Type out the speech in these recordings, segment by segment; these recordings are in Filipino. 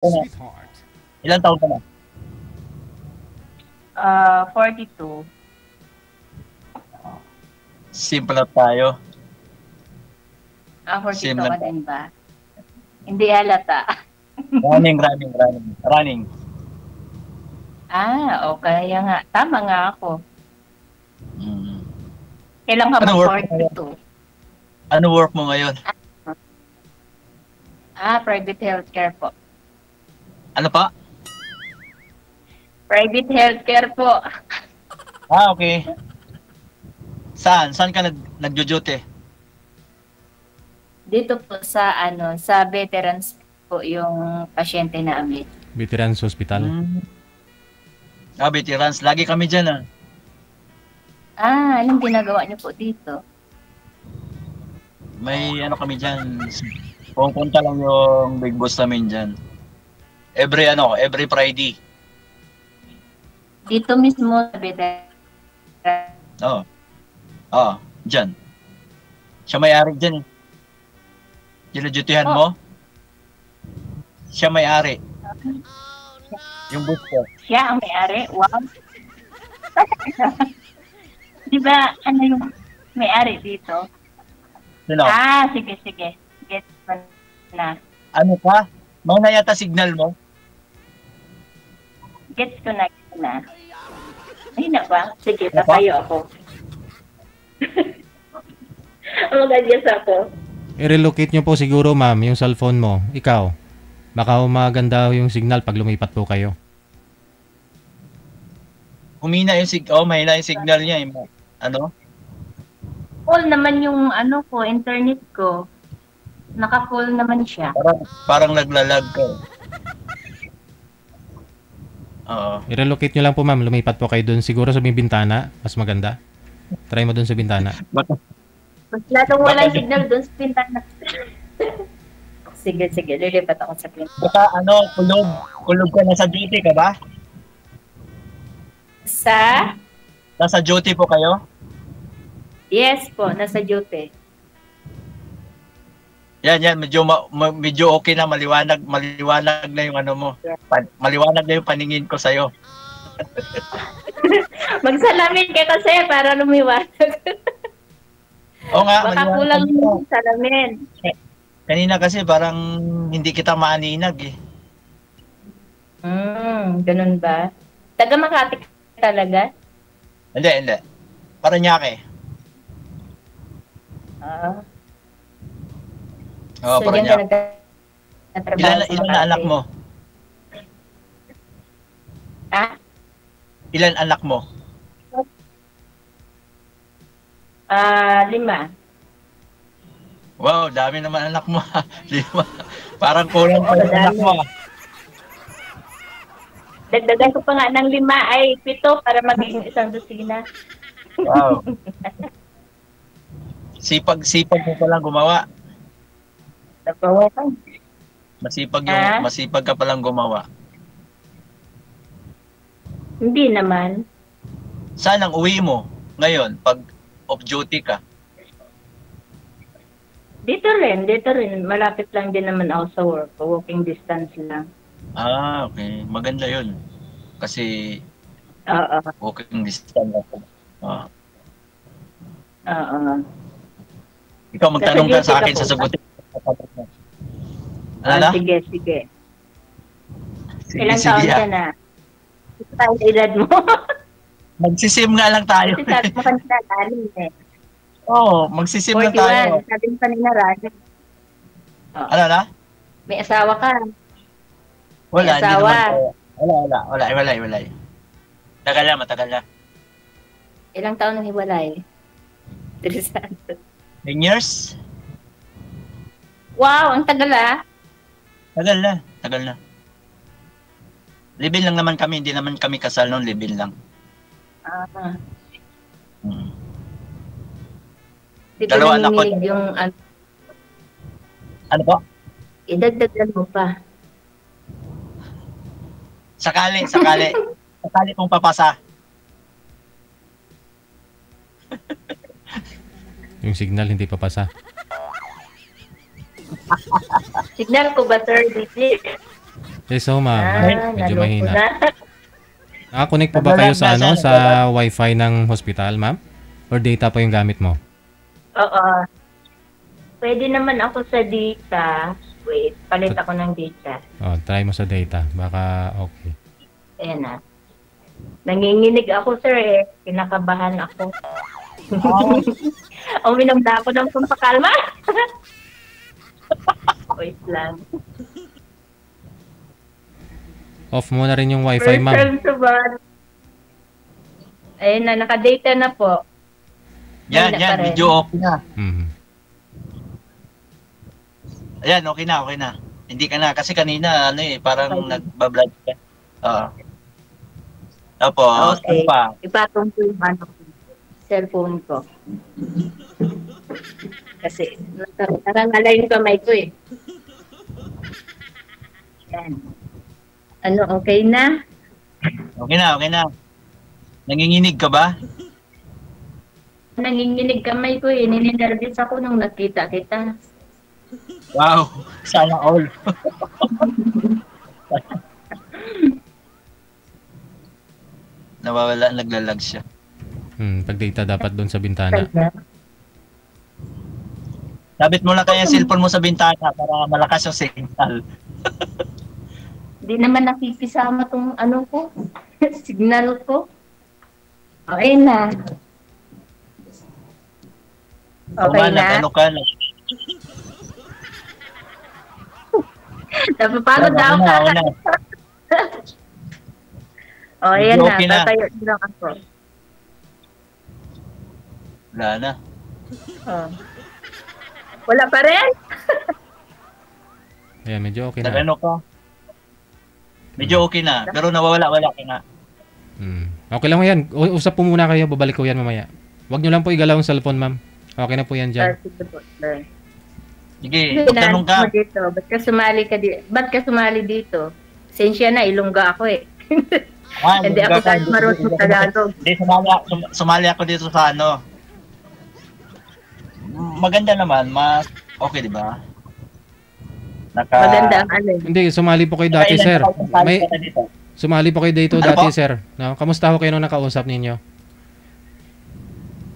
Ano? Ilang taon ka na? 42. Simple na tayo. 42 Same ka lang. din ba? Hindi halata. Running. O kaya nga. Tama nga ako. Mm. Kailan ka Ano work mo ngayon? 42? Ano work mo ngayon? Private healthcare po. Ano pa? Private healthcare po. Okay. Saan? Saan ka nagjo-duty? Dito po sa veterans po yung pasyente namin. Veterans Hospital. Veterans. Lagi kami dyan Anong ginagawa niyo po dito? May ano kami dyan. Pupunta lang yung big boss namin dyan. Every Friday. Dito mismo sa veterans. Dyan. Siya may-ari dyan. Ginudutihan mo? Siya may-ari. Yung boss ko. Siya ang may-ari? Wow. Di ba, yung may-ari dito? Sino? Sige. Get ko na. Ano ka? Mauna yata signal mo? Gets ko na. Ay na ba? Sige, papayo ako. Mag-adjust ako. I-relocate nyo po siguro, ma'am, yung cellphone mo. Ikaw. Baka maganda yung signal pag lumipat po kayo. Mahina yung signal niya. Ano? Full naman yung internet ko. Naka-full naman siya. Parang naglalag ka. I-relocate nyo lang po, ma'am. Lumipat po kayo dun. Siguro sa may bintana. Mas maganda. Try mo dun sa bintana. Mas lalong walang signal dun sa pintana. Sige. Lilipat ako sa pintana. Baka kulog ka na sa duty ka ba? Nasa duty po kayo? Yes po, nasa duty. Yan, medyo okay na, maliwanag na yung ano mo. Maliwanag na yung paningin ko sa'yo. Magsalamin ka kasi para lumiwanag. Oo nga, baka kulang yung salamin. Kanina kasi parang hindi kita maaninag eh. Ganun ba? Taga Makati talaga? Hindi. Paranaque. So, Paranaque. Ilan na anak mo? Ilan anak mo? 5. Wow, dami naman anak mo. 5. Parang kulang pa yung anak mo. Dagdagan ko pa nga ng 5 ay 7 para maging isang dosina. Wow. Sipag mo palang gumawa. Masipag ka palang gumawa. Hindi naman. Saan ang uwi mo ngayon pag off duty ka? Dito rin. Malapit lang din naman ako sa work. Walking distance lang. Okay. Maganda yun. Kasi walking distance ako. Ikaw magtanong ka sa akin, sasagutin. Sige. Ilang taon ka na? Ito tayo sa edad mo. Magsisim nga lang tayo. Kasi sabi mo kanina, magsisim na tayo. 41. Sabi mo kanina, Rani. Ano na? May asawa ka. Wala, May asawa. Wala. Matagal na. Ilang taon nang hiwalay? 3 10 years? Wow, ang tagal Tagal na. Live-in lang naman kami, hindi naman kami kasal noon, live-in lang. Di ba nanginginig yung Ano po? idagdagan mo pa. Sakali kung papasa. Yung signal hindi papasa. Signal ko ba, sir? Yes, so ma'am. Medyo naloko mahina. na. Nakakonect po ba kayo sa ano sa wifi ng hospital, ma'am? Or data po yung gamit mo? Oo. Pwede naman ako sa data. Wait, palit ako ng data. Oh, try mo sa data. Baka okay. Ayan na. Nanginginig ako, sir eh. Kinakabahan ako. Uminom na ako ng pampakalma. Wait lang. Off mo na rin yung wifi, First ma'am. time to ba? Ayun na, naka-data na po. Yan, Wala pa rin. medyo okay na. Mhm. Ayan, okay na. Hindi ka na, kasi kanina, parang Okay. nagbablog ka. Oo. Tapos, ano Okay. pa? Ipatong ko yung cellphone ko. Kasi nakangala yung kamay ko eh. Yan. Ano, okay na? Okay na. Nanginginig ka ba? Nanginginig kamay ko eh. Ninenervous ako nung nakita kita. Wow, sana all. Nawawala, naglalag siya. Pag data dapat doon sa bintana. Sabit mo lang kaya yung cellphone mo sa bintana para malakas yung signal. Hindi naman nakikisama tong ano ko. Signal ko. Okay na. Okay Uma, na. Ano ka na? Napapagod daw Una, ka. una. O, ayan Medyo na. okay na. Tatayo lang ako. Wala na. Oh. Wala pa rin? Ayan, medyo okay na. Nagano ka? Medyo okay na. Pero nawawala-wala ka na. Okay lang mo yan. Usap po muna kayo. Babalik ko yan mamaya. Huwag nyo lang po igalaw ang cellphone, ma'am. Okay na po yan dyan. Sige po, sir. Sige, Hindi, tanong ka. mo dito. Ba't ka sumali dito? Sensya na, Ilongga ako eh. Hindi ako kahit marunong Tagalog. Hindi, sumali ako dito sa ano. Maganda naman, mas okay, di ba? Maganda ang ano. Hindi, sumali po kayo dati, sir. Sumali po kayo dito Ano dati, po? sir. No? Kamusta ho kayo nung nakausap ninyo?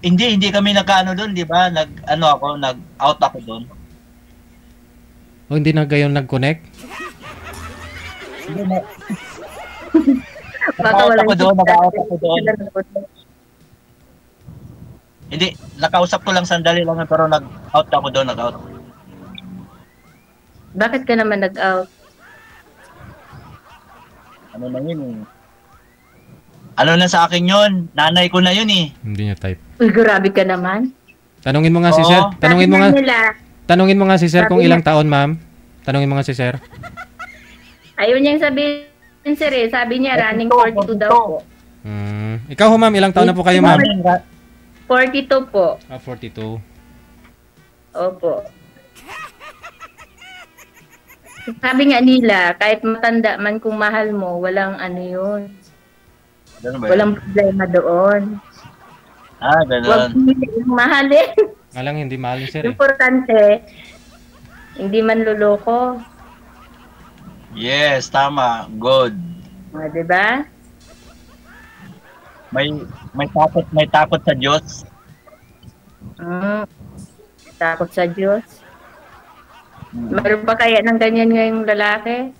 Hindi kami nagkaano doon, di ba? Nag-out ako doon. O hindi na kayo nag-connect? Hindi na. Baka walang Nag-out ako doon. Hindi, nakausap ko lang sandali lang pero nag-out ako doon, nag-out. Bakit ka naman nag-out? Ano na yun eh. Ano na sa akin yun? Nanay ko na yun eh. Hindi niya type. Uy, grabe ka naman. Tanungin mo nga si Oo. sir. Tanungin mo nga. Sabi nila, Tanungin mo nga si sir Sabi kung niya- ilang taon, ma'am. Tanungin mo nga si sir. ayaw niyang sabihin, sir eh. Sabi niya, running 42 daw po. Ikaw ho, ma'am, ilang taon na po kayo, ma'am? 42 po. 42. Opo. Sabi nga nila, kahit matanda man kung mahal mo, walang ano yun. Ganun ba yun? Walang problema doon. Huwag Ganun. yung mahalin. Nga lang, hindi mahal ni sir eh. Importante, hindi man luloko. Yes, tama. Good. O, diba? May takot sa Diyos. Takot sa Diyos. Meron pa kaya ng ganyan ngayong lalaki?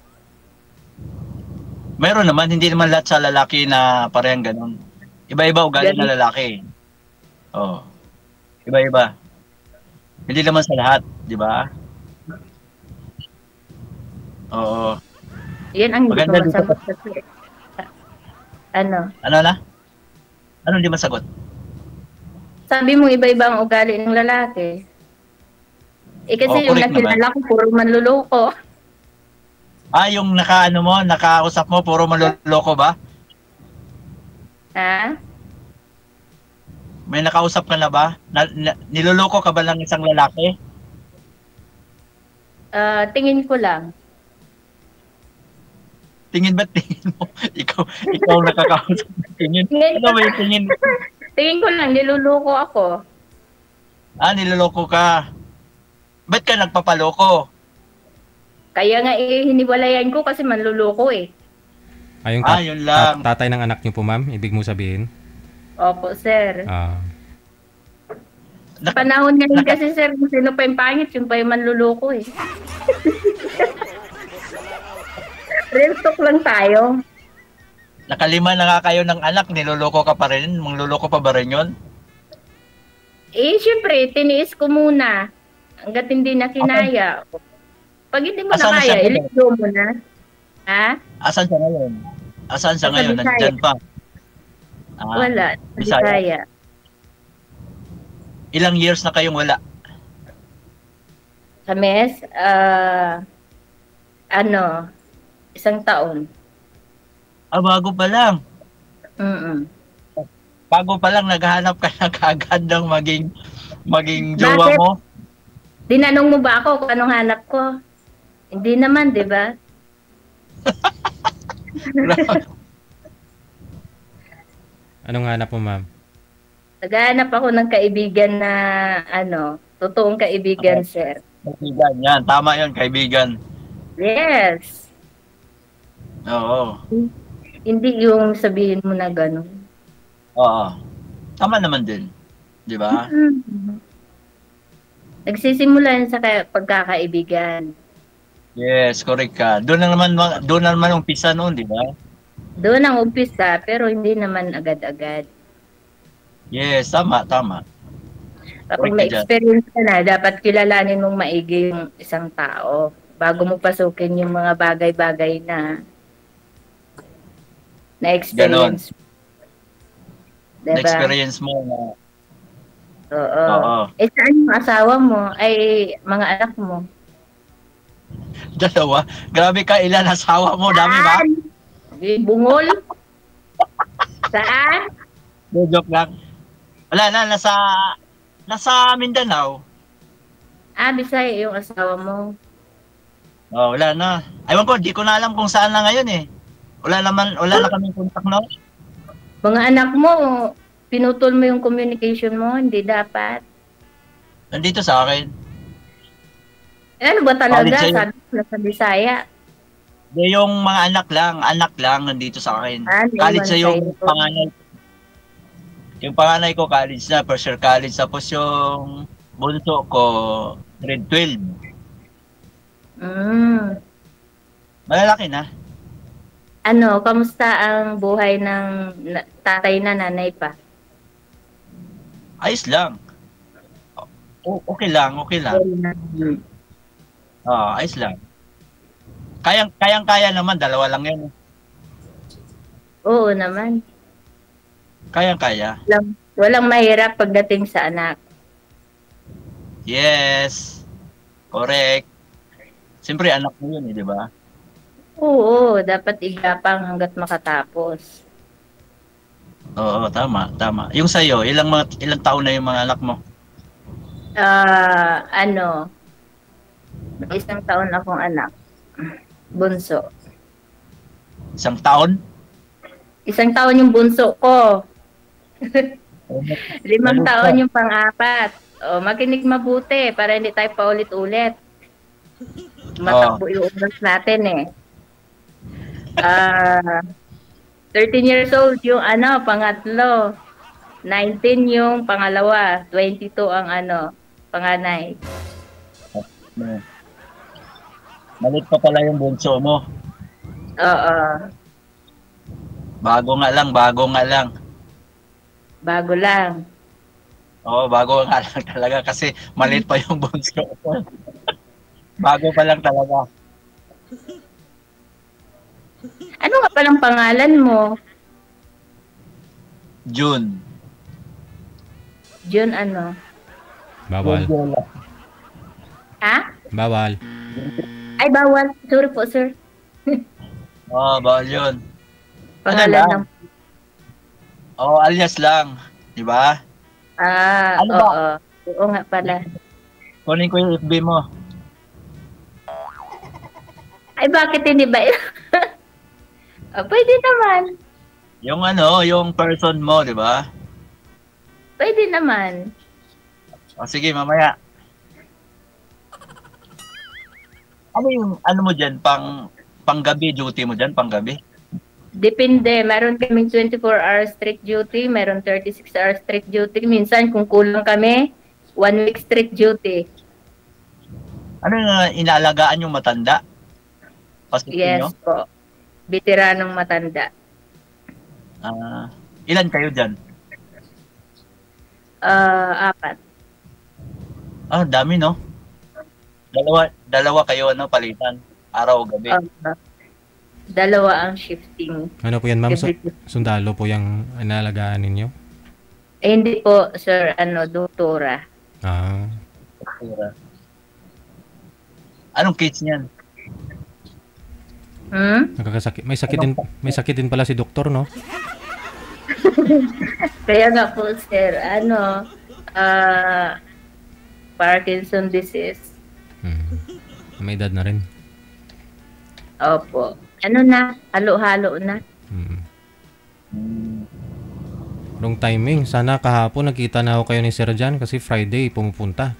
Meron naman, hindi naman lahat sa lalaki na parehang ganun. Iba-iba ugali Ganun. ng lalaki. Oh. Iba-iba. Hindi naman sa lahat, di ba? Oo. Yan ang hindi ko Maganda dito masagot kasi. Ano? Ano na? Ano hindi masagot? Sabi mo iba-iba ang ugali ng lalaki. Eh kasi yung Correct nakilala ko, puro manluloko. Yung nakausap mo, puro maloloko ba? Ha? May nakausap ka na ba? Niloloko ka ba ng isang lalaki? Tingin ko lang. Tingin ba tingin mo? ikaw nakakausap ng tingin. Tingin Ano ba yung tingin? Tingin ko lang, niluloko ako. Niloloko ka. Ba't ka nagpapaloko? Kaya nga hiniwalayan ko kasi manluloko eh. Yung yun lang. tatay ng anak niyo po, ma'am, ibig mo sabihin? Opo, sir. Ah. Sa panahon ngayon kasi, sir, kung sino pa yung pangit, yung pa yung manluloko eh. Real talk lang tayo. Nakalima na nga kayo ng anak, niloloko ka pa rin? Mangluloko pa ba rin yun? Syempre, tiniis ko muna. Hanggat hindi na kinaya. Pag hindi mo Asan na kaya, i-let-go mo na. Ha? Asan siya ngayon? Asan siya ngayon? Nandyan pa? Wala. Bisaya. Ilang years na kayong wala? Sa mes, 1 taon. Bago pa lang. Bago pa lang, naghahanap ka na kaagad ng maging jowa mo? Dinanong mo ba ako kung anong hanap ko? Hindi naman, di ba? Anong hanap mo, ma'am? Naghahanap ako ng kaibigan na, totoong kaibigan, sir. Kaibigan, yan. Tama yun, kaibigan. Yes. Oo. Hindi yung sabihin mo na gano'n. Oo. Tama naman din. Di ba? Nagsisimula yun sa pagkakaibigan. Yes, correct ka. Doon na naman umpisa noon, di ba? Doon ang umpisa, pero hindi naman agad-agad. Yes, tama. Kapag may experience ka na, dapat kilalanin mong maigi yung isang tao bago mo pasukin yung mga bagay-bagay na experience. Diba? Na-experience mo na. Oo. Saan yung asawa mo? Ay, mga anak mo? 2? Grabe ka, ilan asawa mo? Dami ba? Bungol? Saan? Joke lang. Wala na, nasa Mindanao. Bisaya yung asawa mo. Wala na. Aywan ko, di ko na alam kung saan na ngayon eh. Wala na kaming contact na. Mga anak mo, pinutol mo yung communication mo, hindi dapat. Nandito sa akin. Ano ba talaga? Sabi ko sa Bisaya. Yung mga anak lang nandito sa akin. College na yung panganay. Yung panganay ko college na, first year college. Tapos yung bunso ko, grade 12. Malalaki na. Kamusta ang buhay ng tatay na nanay pa? Ayos lang. Okay lang. Ayos lang. Kayang-kaya naman, 2 lang yan. Oo naman. Kayang-kaya. Walang mahirap pagdating sa anak. Yes. Correct. Siyempre, anak mo yun di ba? Oo, dapat igapang hanggat makatapos. Oo, tama. Yung sa'yo, ilang taon na yung mga anak mo? May 1 taon akong anak. Bunso. 1 taon? 1 taon yung bunso ko. 5 taon yung pang-apat. Makinig mabuti para hindi tayo paulit-ulit. Matakbo yung oras natin eh. 13 years old yung pangatlo. 19 yung pangalawa. 22 ang panganay. Malit pa pala yung bunso mo. Oo. Bago nga lang. Bago lang. Oo, bago nga lang talaga kasi malit pa yung bunso ko. Bago pa lang talaga. Ano nga palang pangalan mo? June. June ano? Bawal. Ha? Bawal. Ay, bawal. Sorry po, sir. Bawal yun. Pangalan lang? ng... alias lang. Di ba? Oo. Oo nga pala. Kunin ko yung FB mo. Ay, bakit hindi ba? Pwede naman. Yung person mo, di ba? Pwede naman. Sige, mamaya. Ano yung ano mo diyan panggabi duty mo diyan, panggabi? Depende, meron kaming 24 hours strict duty, meron 36 hours strict duty. Minsan kung kulang kami, 1 week strict duty. Ano yung inaalagaan yung matanda? Yes nyo? Po. Veteranong matanda. Ilan kayo diyan? 4. Dami no? Dalawa kayo palitan, araw o gabi. 2 ang shifting. Ano po yan, ma'am? Sundalo po yung inalagaan ninyo? Hindi po, sir, doktora. Doktora. Anong case niyan? Nakakasakit. May sakit din pala si doktor, no? Kaya nga po, sir, Parkinson disease. May edad na rin. Opo. Halo-halo na. Wrong timing. Sana kahapon nakita na ako kayo ni Sir Jan kasi Friday pumupunta.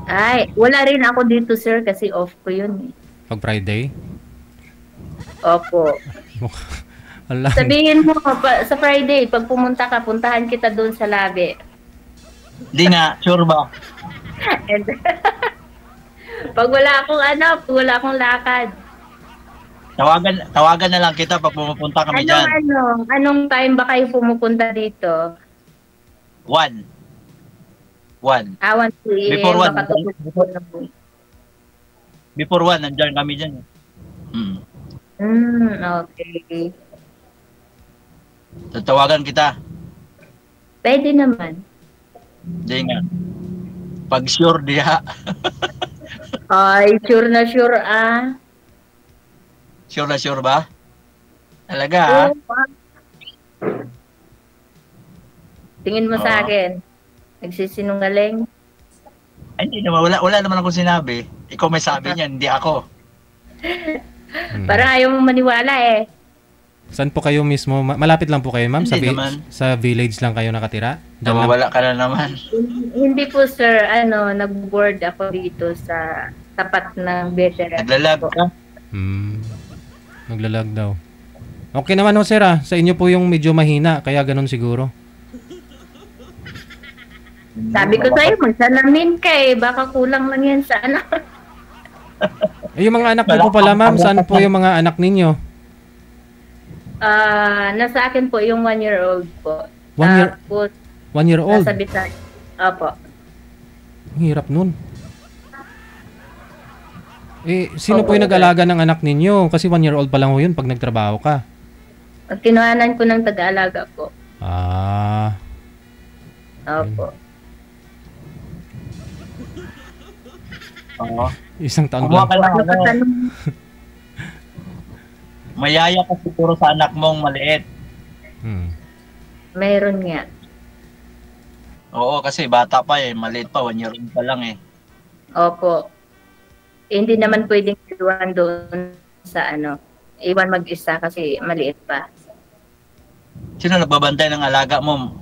Ay, wala rin ako dito, sir, kasi off ko yun. Pag Friday? Opo. Sabihin mo, sa Friday, pag pumunta ka, puntahan kita doon sa labi. Hindi nga, sure ba? Pag wala akong lakad. Tawagan na lang kita pag pumupunta kami dyan. Anong time ba kayo pumupunta dito? 1. 1 p.m. Before 1. Before 1, nandiyan kami dyan. Okay. Tatawagan kita. Pwede naman. Hindi nga. Pag sure diha. Ay, sure na sure Sure na sure ba? Talaga Tingin mo sa akin. Nagsisinungaling? Ay, hindi naman. Wala naman akong sinabi. Ikaw may sabi niyan, hindi ako. Parang ayaw mo maniwala eh. Saan po kayo mismo? Malapit lang po kayo, ma'am? Sa village lang kayo nakatira? Wala ka na naman. Hindi po, sir. Nag-board ako dito sa tapat ng veteran. Naglalag ka? Naglalag daw. Okay naman ho, sir. Sa inyo po yung medyo mahina, kaya ganun siguro. Sabi ko sa'yo, magsalamin ka eh. Baka kulang lang yan sa yung mga anak niyo po pala, ma'am. Saan po yung mga anak ninyo? Nasa akin po yung 1-year-old po. 1 year old? Nasa Bisaya. Opo. Ang hirap nun. Sino po yung nag-alaga ng anak ninyo? Kasi 1 year old pa lang ho yun pag nagtrabaho ka. Kinuhanan ko ng taga-alaga po. Opo. Isang taon lang. Mayaya ka siguro sa anak mong maliit. Mayroon nga. Oo, kasi bata pa maliit pa, 1 year old pa lang Opo. Hindi naman pwedeng iwan doon sa iwan mag-isa kasi maliit pa. Sino nagbabantay ng alaga mo?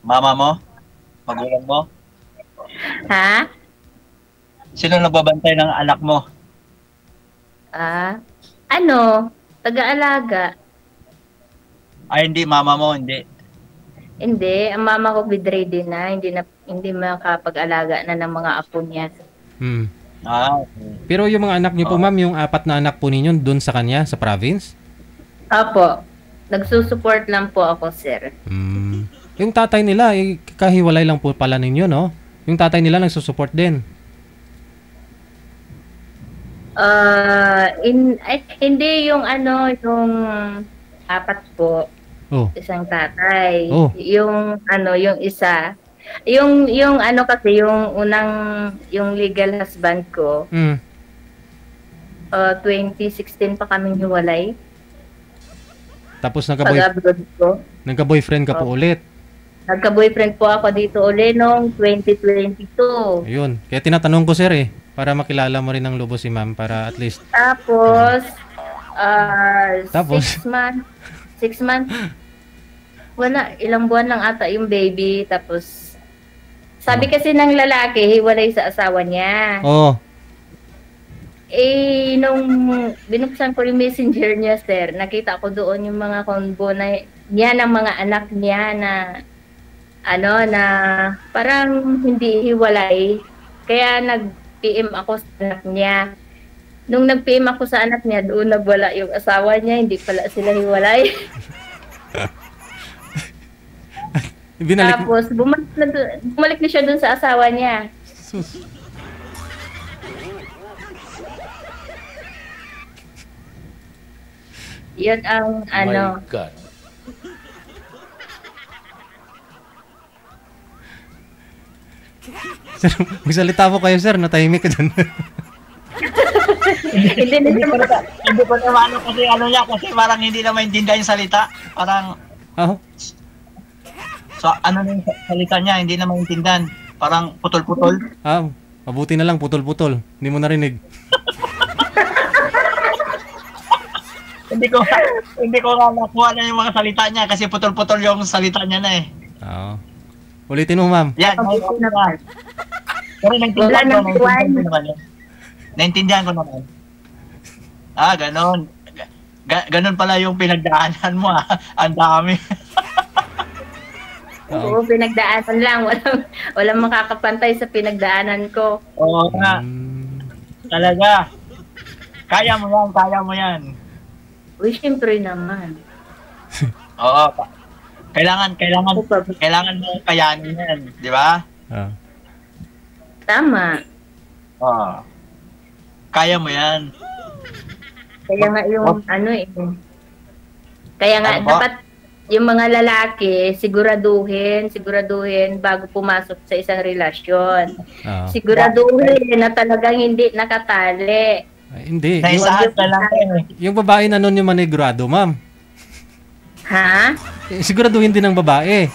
Mama mo? Magulang mo? Ha? Sino nagbabantay ng anak mo? Taga-alaga. Hindi, mama mo, hindi. Hindi, ang mama ko bedridden na, hindi makapag-alaga na ng mga apo niya. Okay. Pero yung mga anak niyo po, ma'am, yung 4 na anak po ninyo doon sa kanya, sa province? Opo. Nagsusupport lang po ako, sir. Yung tatay nila, kahiwalay lang po pala ninyo, no? Yung tatay nila nagsusupport din? Hindi yung yung 4 po. Isang tatay. Yung yung isa. Yung kasi yung unang yung legal husband ko. 2016 pa kaming hiwalay. Tapos nagka-boyfriend ka po ulit. Nagka-boyfriend po ako dito ulit noong 2022. Ayun. Kaya tinatanong ko, sir, para makilala mo rin ng lubos si ma'am para at least. Tapos 6 months. Wala, ilang buwan lang ata yung baby. Tapos sabi kasi ng lalaki, hiwalay sa asawa niya. Nung binuksan ko yung messenger niya, sir, nakita ko doon yung mga combo na niya ng mga anak niya na na parang hindi hiwalay. Kaya nag-PM ako sa anak niya. Nung nag-PM ako sa anak niya, doon nagwala yung asawa niya, hindi pala sila hiwalay. Tapos, bumalik na siya doon sa asawa niya. Sus. Yan ang My God. Sir, magsalita po kayo, sir. Natahimik ka dyan. Hindi ko naman kasi niya kasi parang hindi na maintindihan yung salita. Parang so yung salita niya hindi na maintindihan. Parang putol-putol. Mabuti na lang putol-putol. Hindi mo narinig. Hindi ko nakuha na yung mga salita niya kasi putol-putol yung salita niya na eh. Oo. Ulitin mo, ma'am. Yan. Pero naintindihan ko naman. Ganon. Ganon pala yung pinagdaanan mo Ang dami. Oo, pinagdaanan lang. Walang makakapantay sa pinagdaanan ko. Oo nga. Talaga. Kaya mo yan. Uy, siyempre naman. Oo. Kailangan mo kayanin yan, di ba? Tama. Kaya mo yan. Kaya nga yung Kaya nga dapat yung mga lalaki siguraduhin bago pumasok sa isang relasyon. Siguraduhin na talagang hindi nakatali. Hindi. Yung babae na nun yung manigurado, ma'am. Ha? Siguraduhin din ng babae.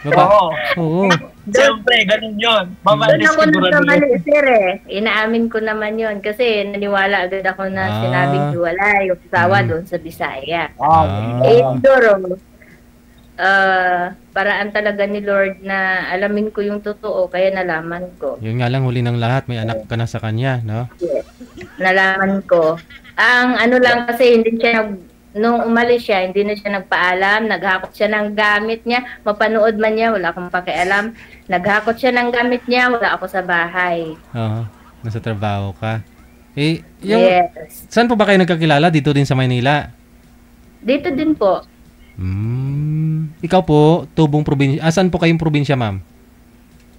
Oo. Siyempre, ganun yun. Doon ako nagkamali, sir Inaamin ko naman yun kasi naniwala agad ako na sinabing hiwalay yung asawa doon sa Bisaya. Siguro, paraan talaga ni Lord na alamin ko yung totoo kaya nalaman ko. Yun nga lang, huli ng lahat, may anak ka na sa kanya, no? Yes. Nalaman ko. Ang lang kasi hindi siya nung umalis siya, hindi na siya nagpaalam, naghakot siya ng gamit niya, mapanood man niya, wala akong pakialam. Naghakot siya ng gamit niya, wala ako sa bahay. Nasa trabaho ka. Yes. Saan po ba kayo nagkakilala? Dito din sa Maynila? Dito din po. Ikaw po, Tubong probinsya. Saan po kayong probinsya, ma'am?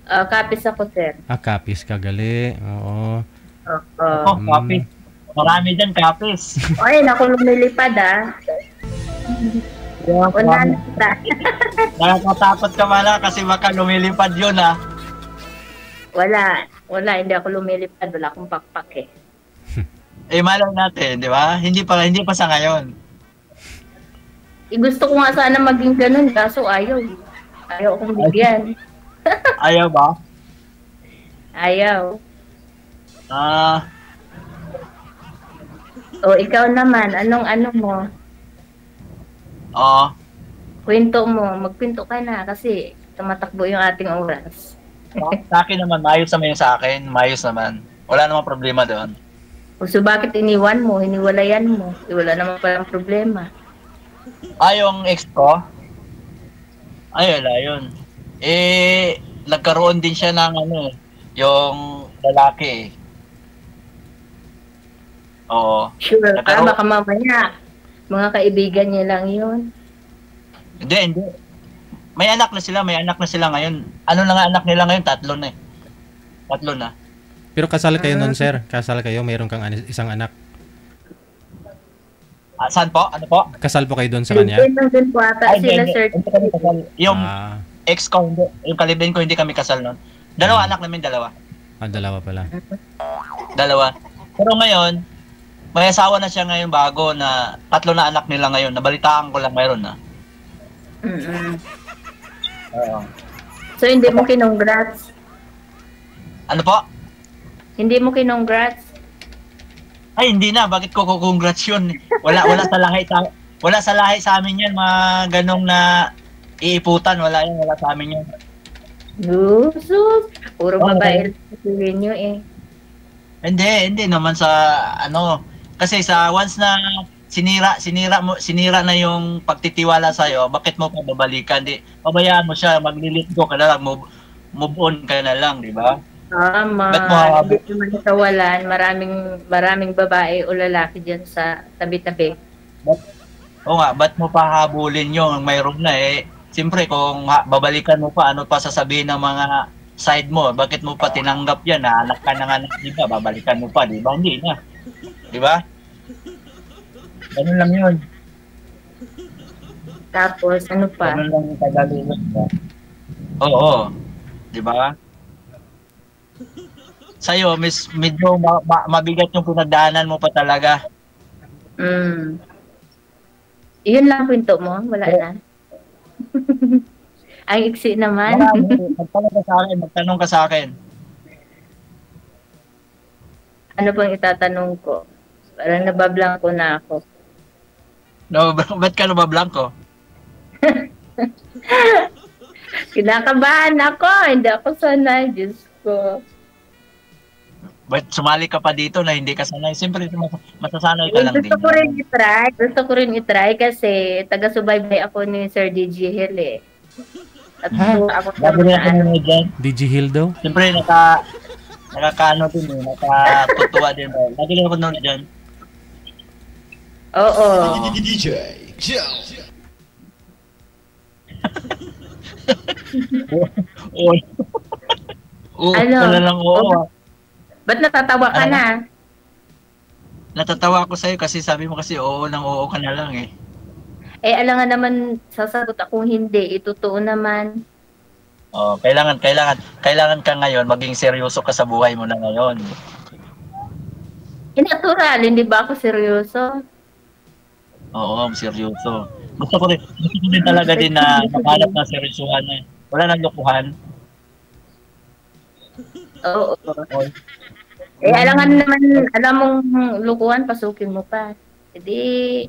Capiz ako, sir. Capiz, kagali. Oo. Capiz. Marami dyan, Capiz. Ay, naku, lumilipad Nakakatakot ka pala kasi baka lumilipad yun Wala, hindi ako lumilipad. Wala akong pakpak malay natin, di ba? Hindi pa sa ngayon. Gusto ko nga sana maging ganun, kaso ayaw akong bigyan. Ayaw ba? Ayaw. Ikaw naman, anong mo? Kwento mo, magkwento ka na kasi tumatakbo yung ating oras. Sa akin naman, maayos naman yung sa akin. Maayos naman. Wala namang problema doon. So bakit iniwan mo, hiniwalayan mo? Wala naman palang problema. Yung ex ko? Wala yun. Nagkaroon din siya ng yung lalaki Oo. Sure ka, baka mamaya mga kaibigan niya lang yun. Hindi. May anak na sila ngayon. Ano na nga anak nila ngayon? 3 na eh. 3 na. Pero kasal kayo nun, sir? Kasal kayo, mayroon kang isang anak. Saan po? Ano po? Kasal po kayo doon sa kanya? Din po ata sila, sir. Yung ex ko, hindi. Yung kalibin ko, hindi kami kasal nun. 2 anak namin, 2. 2 pala. 2. Pero ngayon, may asawa na siya ngayon bago na 3 na anak nila ngayon. Nabalitaan ko lang mayroon na. So, hindi mo kinongrats? Ano po? Hindi mo kinongrats? Ay, hindi na. Bakit ko congrats yun? Wala sa lahi sa amin yan. Mga ganong na iiputan. Wala sa amin yan. Sus, puro babae sasabihin nyo eh. Hindi naman sa ano, kasi sa once na sinira na yung pagtitiwala sa iyo, bakit mo pa babalikan? Di pabayaan mo siya, maglilit go ka na lang, move on ka na lang, di ba? Tama. Hindi naman kawalan, maraming babae o lalaki diyan sa tabi-tabi. Oo nga, ba't mo pa habulin yung mayroon na eh? Siyempre, kung babalikan mo pa, ano pa sasabihin ng mga side mo? Bakit mo pa tinanggap yan? Anak ka na nga, di ba? Babalikan mo pa, di ba? Hindi na. Di ba? Ganun lang yun. Tapos, ano pa? Ganun lang yung tagalulot ba? Oo. Di ba? Sa'yo, medyo mabigat yung pinagdaanan mo pa talaga. Iyon lang kwento mo? Wala na? Ang iksi naman. Magtanong ka sa akin. Ano bang itatanong ko? Parang nabablanko na ako. No, ba't ka nabablanko? Kinakabahan ako. Hindi ako sanay. Diyos ko. Ba't sumali ka pa dito na hindi ka sanay? Siyempre, masasanay ka lang din. Gusto ko rin itry kasi taga-subaybay ako ni Sir DJ Hill eh. At ako DJ Hill daw? Siyempre, nakakaano din eh. Nakatutuwa din. Lagi lang ako noon dyan. Oo. DJ Oo. Oo. Ba't natatawa ka na? Natatawa ako sa'yo kasi sabi mo kasi oo ka na lang eh. Eh, alam nga naman, sasagot akong hindi. Itotoo naman. Oh, kailangan ka ngayon maging seryoso ka sa buhay mo na ngayon. Natural, hindi ba ako seryoso? Oo, seryoso. Gusto ko rin talaga din na makalap na seryosohan na. Wala nang lokohan. Oo. Eh, alam mong lukuhan, pasukin mo pa. Hindi.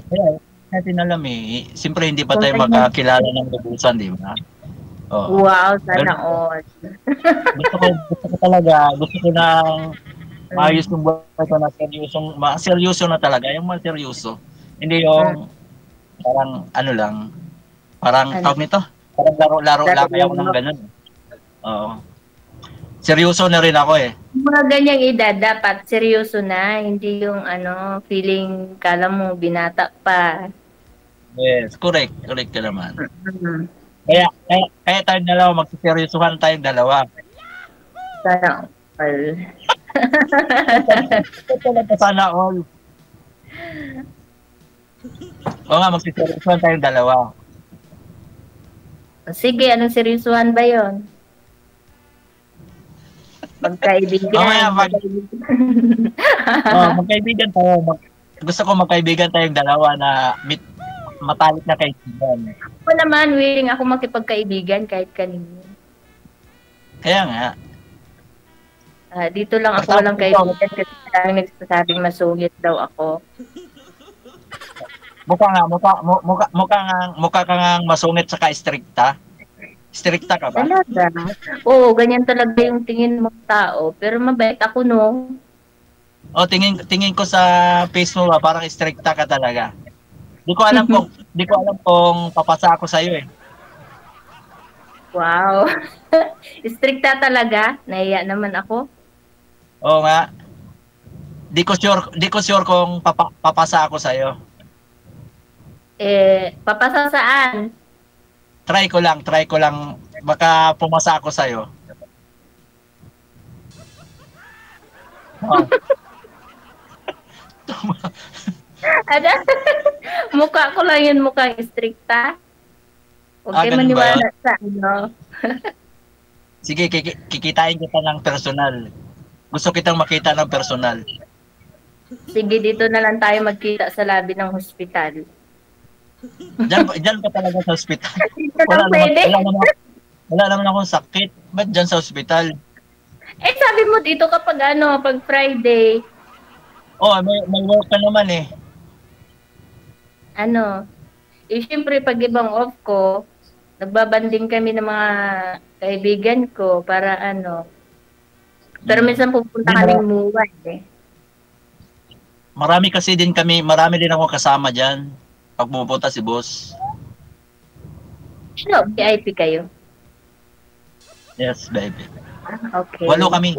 Natin alam eh. Siyempre, hindi pa tayo makakilala ng lubusan, di ba? Oh. Wow, sana all. Gusto ko na maayos ng buhay ko na seryoso na talaga. Yung mga seryoso. Hindi yung parang ano lang. Parang tawag nito. Parang laro lang kaya ko ng ganun. Oo. Seryoso na rin ako eh. Mga ganyang edad, dapat seryoso na. Hindi yung feeling kala mo binata pa. Yes, correct. Correct ka naman. Kaya tayong dalawa, magsiseryosohan tayong dalawa. Sana all. Sana all. Oo nga, magsiseryosohan tayong dalawa. Sige, anong seryosohan ba yon? Magkaibigan. Magkaibigan tayo. Gusto ko magkaibigan tayong dalawa na matalik na kaibigan. Ako naman, willing ako makipagkaibigan kahit kanino. Kaya nga. Dito lang ako walang kaibigan kasi parang nagsasabing masungit daw ako. Mukha ka nga masungit saka strikta. Strikta ka ba? Talaga? Oo, ganyan talaga yung tingin ng tao. Pero mabait ako, no? O, tingin ko sa face mo ba, parang strikta ka talaga. Di ko alam kung papasa ako sa iyo eh. Wow. Strikta talaga? Nahiya naman ako. Oo nga. Di ko sure kung papasa ako sa iyo. Papasa saan? Try ko lang. Baka pumasa ako sa iyo. Oh. Mukha ko lang yun, mukhang strikta. Huwag kayo maniwala sa Sige, kikitain kita ng personal. Gusto kitang makita ng personal. Sige, dito na lang tayo magkita sa labi ng hospital. Diyan pa talaga sa hospital. Wala naman akong sakit. Ba't diyan sa hospital? Eh, sabi mo dito kapag pag Friday. Oh, may work ka naman eh. Siyempre pag ibang off ko, nagbabanding kami ng mga kaibigan ko para Pero minsan pupunta kaming MUA eh. Marami din ako kasama dyan. Pag pupunta si boss. No, VIP kayo? Yes, baby. Okay. 8 kami.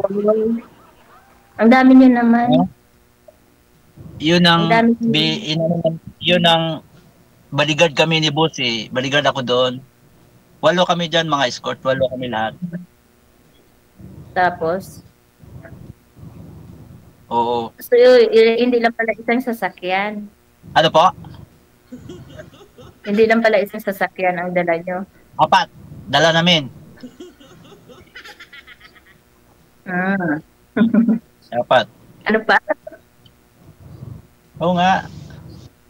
Ang dami nyo naman. Yun ang bodyguard kami ni boss eh. Bodyguard ako doon. 8 kami dyan, mga escort. 8 kami lahat. Tapos? Oo. So, hindi lang pala isang sasakyan. Ano po? Hindi lang pala isang sasakyan ang dala nyo. 4. Dala namin. 4. Ano pa? Oo nga.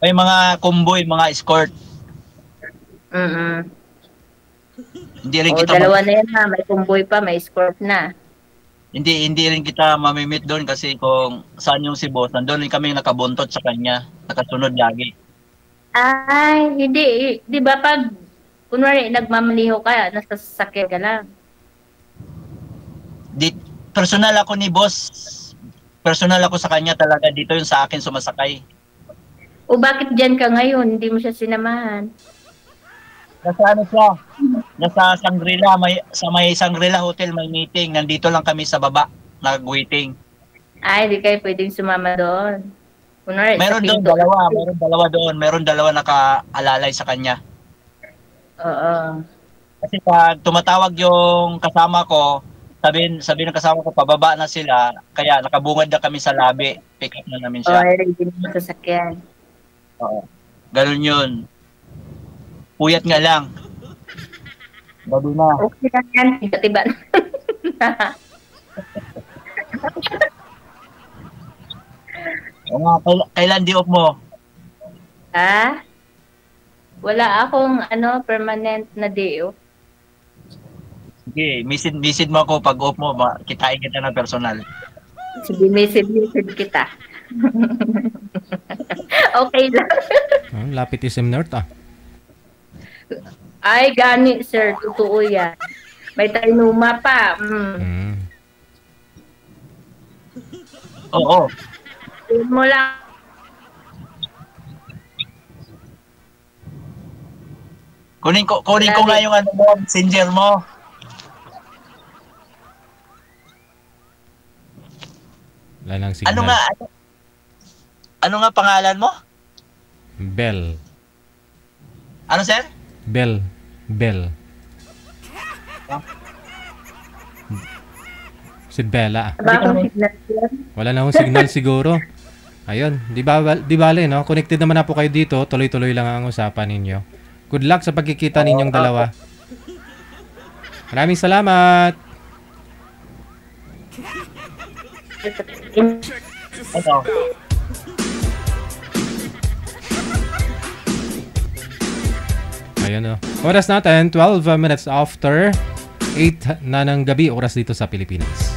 May mga convoy, mga escort. Hindi rin kita dalawa na yan ha. May convoy pa, may escort na. Hindi rin kita mamimit doon kasi kung saan yung si boss, nandun rin kami nakabuntot sa kanya. Nakasunod lagi. Ay, hindi. Di ba pag, kunwari, nagmamaniho ka, nasa sasakyan ka lang. Personal ako ni boss. Personal ako sa kanya talaga. Dito yung sa akin sumasakay. O bakit dyan ka ngayon? Hindi mo siya sinamahan. Nasa ano siya? Nasa Shangri-La. Sa may Shangri-La Hotel may meeting. Nandito lang kami sa baba. Nag-waiting. Ay, hindi kayo pwedeng sumama doon. Kunwari, meron doon dalawa. Meron dalawa doon. Meron dalawa nakaalalay sa kanya. Oo. Kasi pag tumatawag yung kasama ko, sabi ng kasama ko, pababa na sila, kaya nakabungad na kami sa labi. Pick up na namin siya. Oo, ready na sa sasakyan. Oo. Ganun yun. Puyat nga lang. Bago na. Okay lang yan. Tiba-tiba. Kailan di off mo? Ha? Wala akong permanent na day off. Sige, visit mo ako pag off mo, kitain kita na personal. Sige, message kita. Okay lang. Lapit SM North ah. Ay, gani sir, totoo yan. May tainuma pa. Oo. Yun mo lang. Kunin ko nga yung messenger mo. Wala nang signal. Ano nga pangalan mo? Bell. Ano, sir? Bell. Si Bella. Wala na akong signal siguro. Ayun, di bale, no? Connected naman na po kayo dito. Tuloy-tuloy lang ang usapan ninyo. Good luck sa pagkikita ninyong dalawa. Maraming salamat. Ito. Ayun, no? Oras natin, 12 minutes after 8 na ng gabi, oras dito sa Pilipinas.